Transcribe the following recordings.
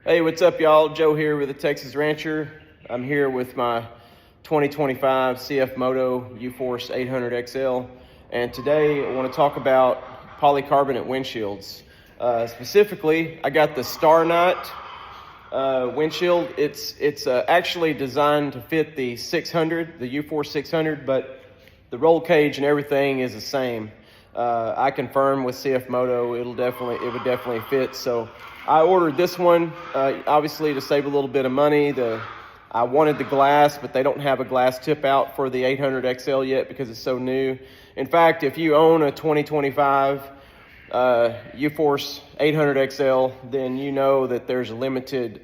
Hey, what's up, y'all? Joe here with the Texas Rancher. I'm here with my 2025 CFMOTO Uforce 800XL, and today I want to talk about polycarbonate windshields. Specifically, I got the StarknightMT windshield. It's actually designed to fit the 600, the Uforce 600, but the roll cage and everything is the same. I confirmed with CFMOTO it would definitely fit. So I ordered this one, obviously to save a little bit of money. I wanted the glass, but they don't have a glass tip out for the 800XL yet because it's so new. In fact, if you own a 2025 Uforce 800XL, then you know that there's limited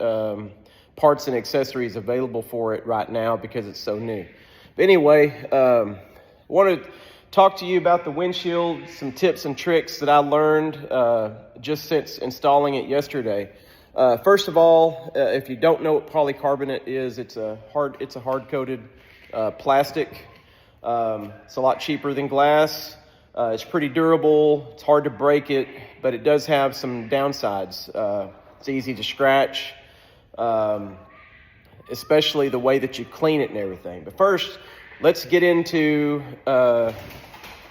parts and accessories available for it right now because it's so new. But anyway, I want to talk to you about the windshield, some tips and tricks that I learned just since installing it yesterday. First of all, if you don't know what polycarbonate is, it's a hard-coated plastic. It's a lot cheaper than glass. It's pretty durable. It's hard to break it, but it does have some downsides. It's easy to scratch, especially the way that you clean it and everything. But first, let's get into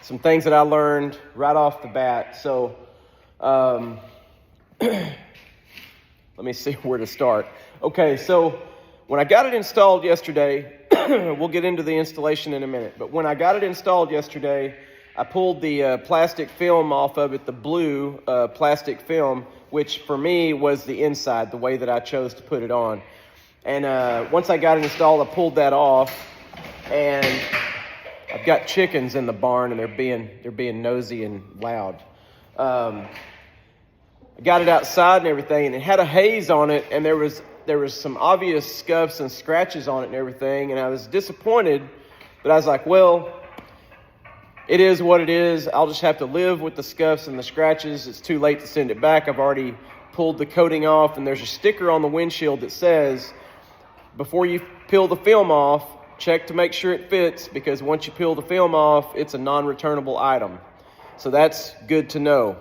some things that I learned right off the bat. So let me see where to start. Okay, so when I got it installed yesterday, we'll get into the installation in a minute, but when I got it installed yesterday, I pulled the plastic film off of it, the blue plastic film, which for me was the inside, the way that I chose to put it on. And once I got it installed, I pulled that off, and I've got chickens in the barn, and they're being nosy and loud. I got it outside and everything, and it had a haze on it, and there was some obvious scuffs and scratches on it and everything, and I was disappointed, but I was like, well, it is what it is. I'll just have to live with the scuffs and the scratches. It's too late to send it back. I've already pulled the coating off, and there's a sticker on the windshield that says, before you peel the film off, check to make sure it fits, because once you peel the film off, it's a non-returnable item. So that's good to know.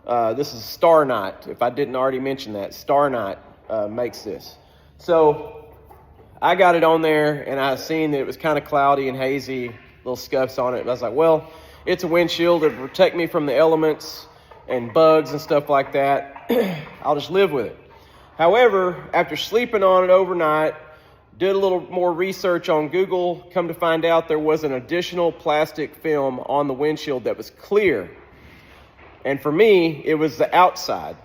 This is StarknightMT, if I didn't already mention that. StarknightMT makes this. So I got it on there, and I seen that it was kind of cloudy and hazy, little scuffs on it. And I was like, well, it's a windshield. It'll protect me from the elements and bugs and stuff like that. I'll just live with it. However, after sleeping on it overnight, did a little more research on Google, come to find out there was an additional plastic film on the windshield that was clear. And for me, it was the outside.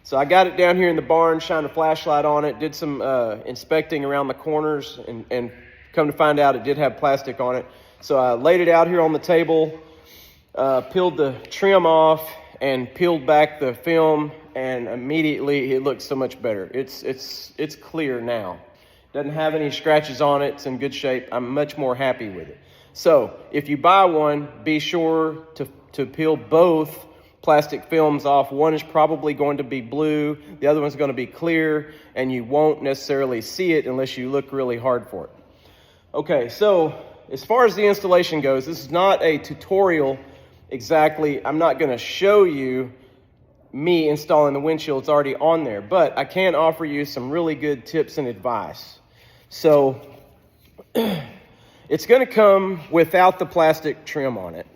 So I got it down here in the barn, shined a flashlight on it, did some inspecting around the corners, and come to find out it did have plastic on it. So I laid it out here on the table, peeled the trim off, and peeled back the film, and immediately it looks so much better. It's clear now. Doesn't have any scratches on it. It's in good shape. I'm much more happy with it. So if you buy one, be sure to peel both plastic films off. One is probably going to be blue. The other one's going to be clear, and you won't necessarily see it unless you look really hard for it. Okay, so as far as the installation goes, this is not a tutorial exactly. I'm not going to show you me installing the windshield. It's already on there, but I can offer you some really good tips and advice. So it's going to come without the plastic trim on it.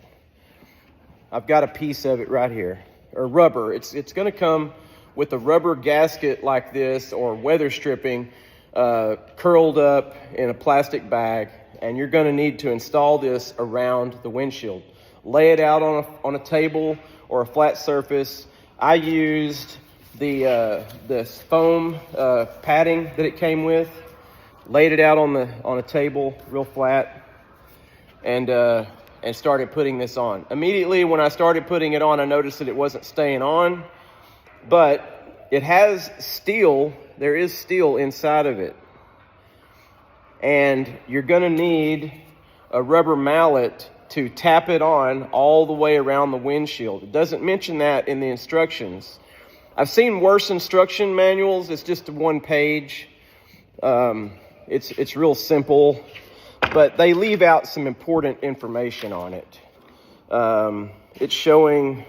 I've got a piece of it right here, or rubber. It's going to come with a rubber gasket like this, or weather stripping curled up in a plastic bag, and you're going to need to install this around the windshield. Lay it out on a table or a flat surface. I used the foam padding that it came with, laid it out on a table real flat, and started putting this on. Immediately when I started putting it on, I noticed that it wasn't staying on, but it has steel. There is steel inside of it, and you're gonna need a rubber mallet to tap it on all the way around the windshield. It doesn't mention that in the instructions. I've seen worse instruction manuals. It's just one page. It's real simple, but they leave out some important information on it. It's showing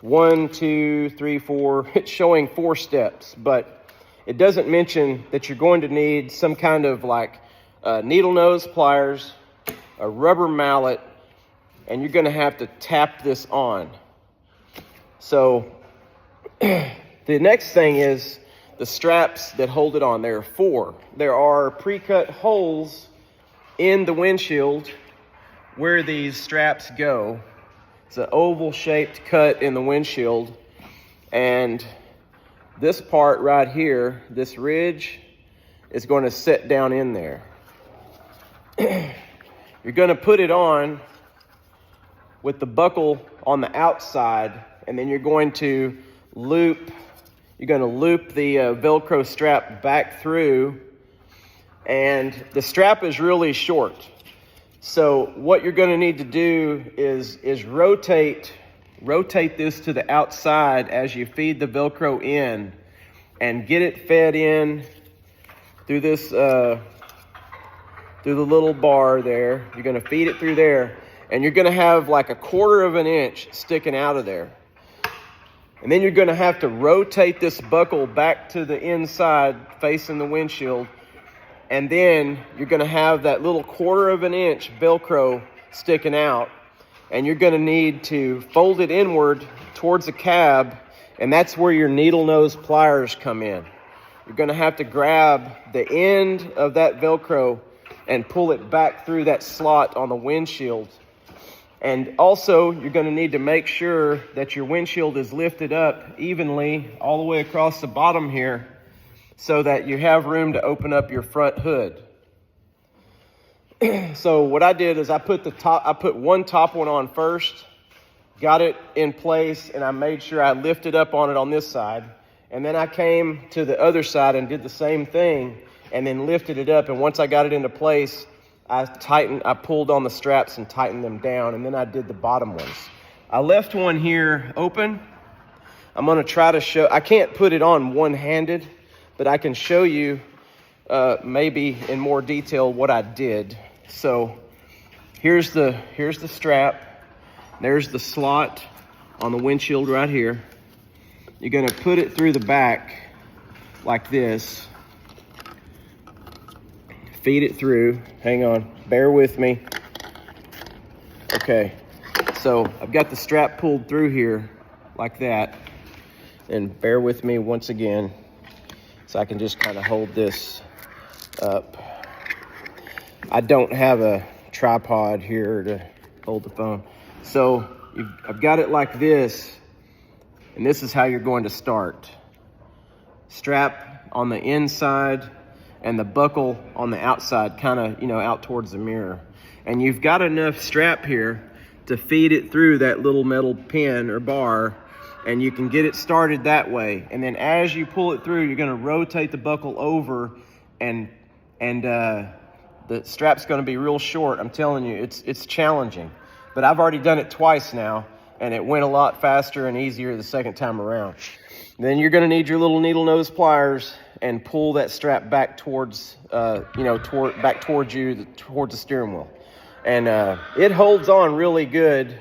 1, 2, 3, 4. It's showing 4 steps, but it doesn't mention that you're going to need some kind of like needle nose pliers, a rubber mallet, and you're going to have to tap this on. So the next thing is the straps that hold it on. There are 4. There are pre-cut holes in the windshield where these straps go. It's an oval shaped cut in the windshield, and this part right here, this ridge, is going to sit down in there. You're going to put it on with the buckle on the outside, and then you're going to loop the Velcro strap back through, and the strap is really short. So what you're going to need to do is rotate this to the outside as you feed the Velcro in, and get it fed in through this through the little bar there. You're going to feed it through there, and you're going to have like 1/4 of an inch sticking out of there. And then you're going to have to rotate this buckle back to the inside facing the windshield, and then you're going to have that little 1/4 of an inch Velcro sticking out, and you're going to need to fold it inward towards the cab, and that's where your needle nose pliers come in. You're going to have to grab the end of that Velcro and pull it back through that slot on the windshield. And also, you're going to need to make sure that your windshield is lifted up evenly all the way across the bottom here, so that you have room to open up your front hood. So what I did is I put one top one on first, got it in place, and I made sure I lifted up on it on this side. And then I came to the other side and did the same thing, and then lifted it up. And once I got it into place, I pulled on the straps and tightened them down, and then I did the bottom ones. I left one here open. I'm gonna try to show, I can't put it on one-handed, but I can show you maybe in more detail what I did. So here's the strap. There's the slot on the windshield right here. You're gonna put it through the back like this. Feed it through. Hang on, bear with me. Okay, so I've got the strap pulled through here like that. And bear with me once again, so I can just kind of hold this up. I don't have a tripod here to hold the phone. So I've got it like this, and this is how you're going to start. Strap on the inside and the buckle on the outside, kind of, out towards the mirror. And you've got enough strap here to feed it through that little metal pin or bar, and you can get it started that way. And then as you pull it through, you're gonna rotate the buckle over, and the strap's gonna be real short. I'm telling you, it's challenging. But I've already done it twice now, and it went a lot faster and easier the second time around. Then you're gonna need your little needle nose pliers and pull that strap back towards, back towards you, towards the steering wheel. And it holds on really good.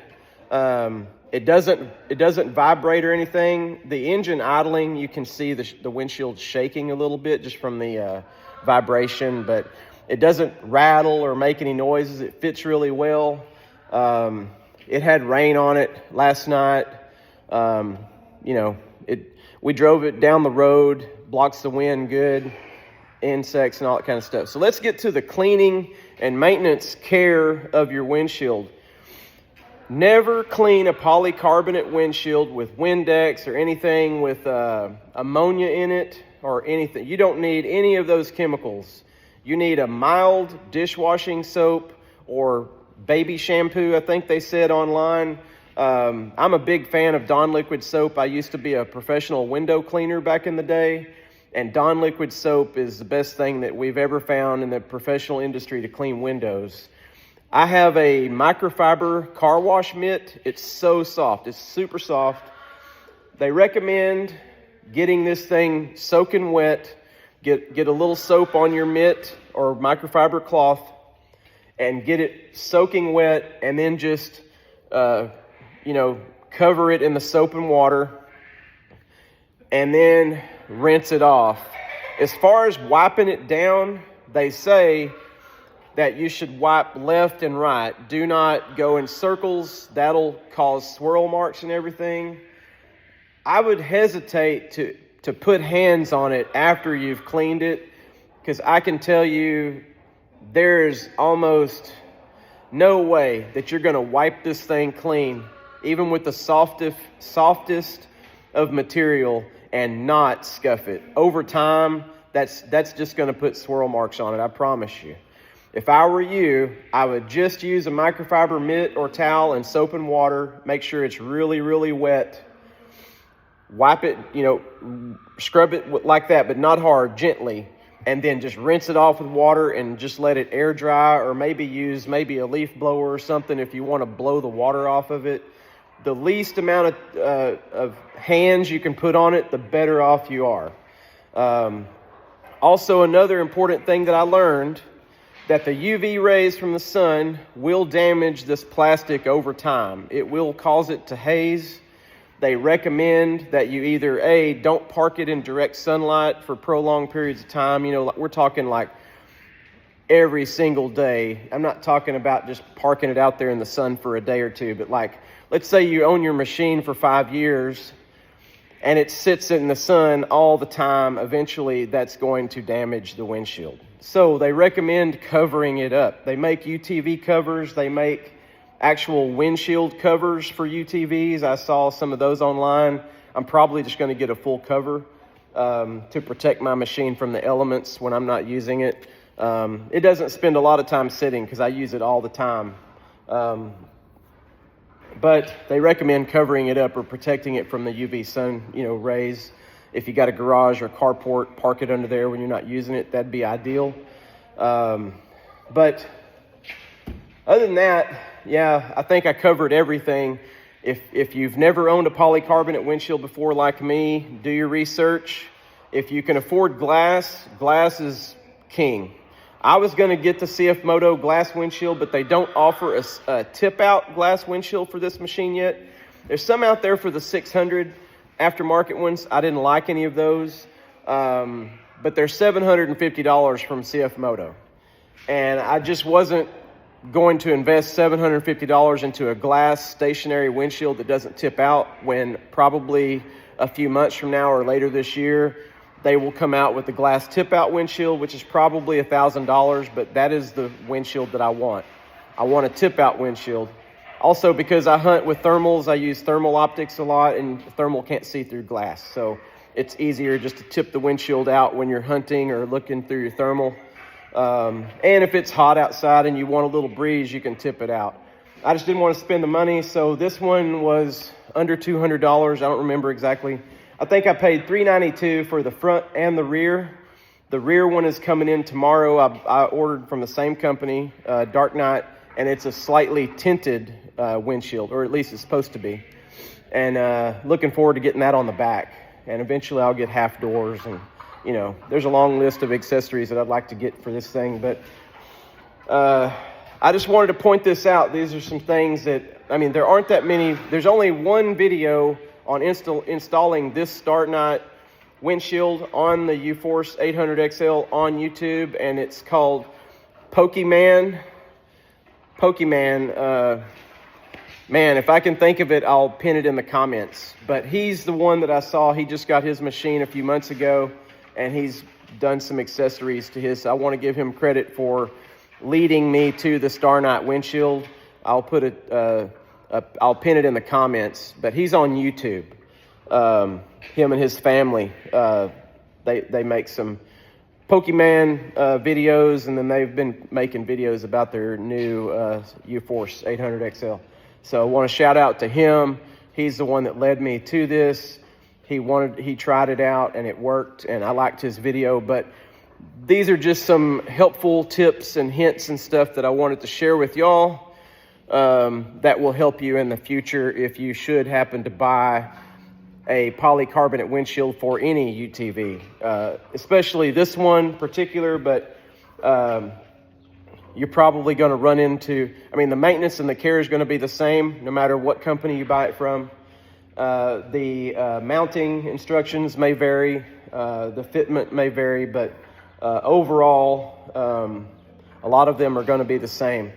It doesn't vibrate or anything. The engine idling, you can see the windshield shaking a little bit just from the vibration, but it doesn't rattle or make any noises. It fits really well. It had rain on it last night. We drove it down the road, blocks the wind good, insects and all that kind of stuff. So let's get to the cleaning and maintenance care of your windshield. Never clean a polycarbonate windshield with Windex or anything with ammonia in it or anything. You don't need any of those chemicals. You need a mild dishwashing soap or baby shampoo, I think they said online. I'm a big fan of Dawn liquid soap. I used to be a professional window cleaner back in the day, and Dawn liquid soap is the best thing that we've ever found in the professional industry to clean windows. I have a microfiber car wash mitt. It's so soft. It's super soft. They recommend getting this thing soaking wet. Get a little soap on your mitt or microfiber cloth and get it soaking wet, and then just cover it in the soap and water, and then rinse it off. As far as wiping it down, they say that you should wipe left and right. Do not go in circles. That'll cause swirl marks and everything. I would hesitate to put hands on it after you've cleaned it, because I can tell you there's almost no way that you're going to wipe this thing clean, even with the softest of material, and not scuff it. Over time, that's just going to put swirl marks on it, I promise you. If I were you, I would just use a microfiber mitt or towel and soap and water. Make sure it's really, really wet. Wipe it, scrub it like that, but not hard, gently. And then just rinse it off with water and just let it air dry, or maybe use a leaf blower or something if you want to blow the water off of it. The least amount of hands you can put on it, the better off you are. Also, another important thing that I learned, that the UV rays from the sun will damage this plastic over time. It will cause it to haze. They recommend that you either don't park it in direct sunlight for prolonged periods of time. We're talking like every single day. I'm not talking about just parking it out there in the sun for a day or two, but like, let's say you own your machine for 5 years and it sits in the sun all the time. Eventually that's going to damage the windshield. So they recommend covering it up. They make UTV covers. They make actual windshield covers for UTVs. I saw some of those online. I'm probably just going to get a full cover to protect my machine from the elements when I'm not using it. It doesn't spend a lot of time sitting because I use it all the time. But they recommend covering it up or protecting it from the UV sun, rays. If you got a garage or carport, park it under there when you're not using it. That'd be ideal. But other than that, yeah, I think I covered everything. If you've never owned a polycarbonate windshield before like me, do your research. If you can afford glass, glass is king. I was going to get the CFMOTO glass windshield, but they don't offer a tip-out glass windshield for this machine yet. There's some out there for the 600 aftermarket ones. I didn't like any of those, but they're $750 from CFMOTO. And I just wasn't going to invest $750 into a glass stationary windshield that doesn't tip out, when probably a few months from now or later this year, they will come out with the glass tip-out windshield, which is probably $1,000, but that is the windshield that I want. I want a tip-out windshield. Also, because I hunt with thermals, I use thermal optics a lot, and thermal can't see through glass. So it's easier just to tip the windshield out when you're hunting or looking through your thermal. And if it's hot outside and you want a little breeze, you can tip it out. I just didn't want to spend the money, so this one was under $200. I don't remember exactly. I think I paid $392 for the front and the rear. The rear one is coming in tomorrow. I ordered from the same company, StarknightMT, and it's a slightly tinted windshield, or at least it's supposed to be. And looking forward to getting that on the back. And eventually I'll get half doors, and there's a long list of accessories that I'd like to get for this thing. But I just wanted to point this out. These are some things that, there aren't that many. There's only one video on installing this StarknightMT windshield on the Uforce 800XL on YouTube, and it's called Pokemen. Man, if I can think of it, I'll pin it in the comments. But he's the one that I saw. He just got his machine a few months ago, and he's done some accessories to his. I want to give him credit for leading me to the StarknightMT windshield. I'll put it. I'll pin it in the comments, but he's on YouTube. Him and his family, they make some Pokemen videos, and then they've been making videos about their new Uforce 800XL. So I want to shout out to him. He's the one that led me to this. He tried it out and it worked, and I liked his video. But these are just some helpful tips and hints and stuff that I wanted to share with y'all. That will help you in the future if you should happen to buy a polycarbonate windshield for any UTV, especially this one in particular, but you're probably going to run into, the maintenance and the care is going to be the same no matter what company you buy it from. The mounting instructions may vary, the fitment may vary, but overall, a lot of them are going to be the same.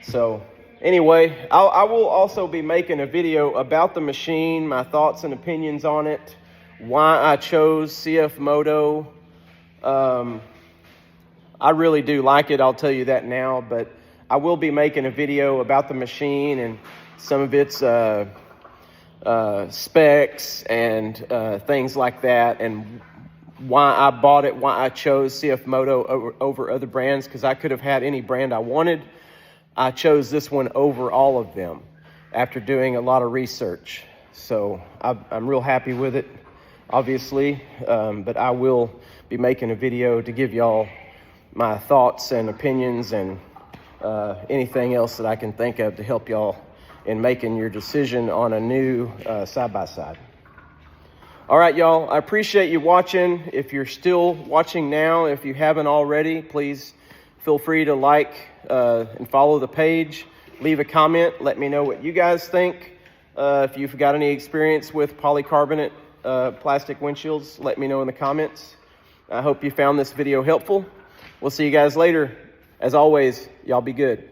So anyway, I will also be making a video about the machine, my thoughts and opinions on it, why I chose CFMOTO. I really do like it, I'll tell you that now, but I will be making a video about the machine and some of its specs and things like that, and why I bought it, why I chose CFMOTO over other brands, because I could have had any brand I wanted. I chose this one over all of them after doing a lot of research. So I'm real happy with it, obviously, but I will be making a video to give y'all my thoughts and opinions and anything else that I can think of to help y'all in making your decision on a new side-by-side. All right, y'all, I appreciate you watching. If you're still watching now, if you haven't already, please feel free to like and follow the page. Leave a comment. Let me know what you guys think. If you've got any experience with polycarbonate plastic windshields, let me know in the comments. I hope you found this video helpful. We'll see you guys later. As always, y'all be good.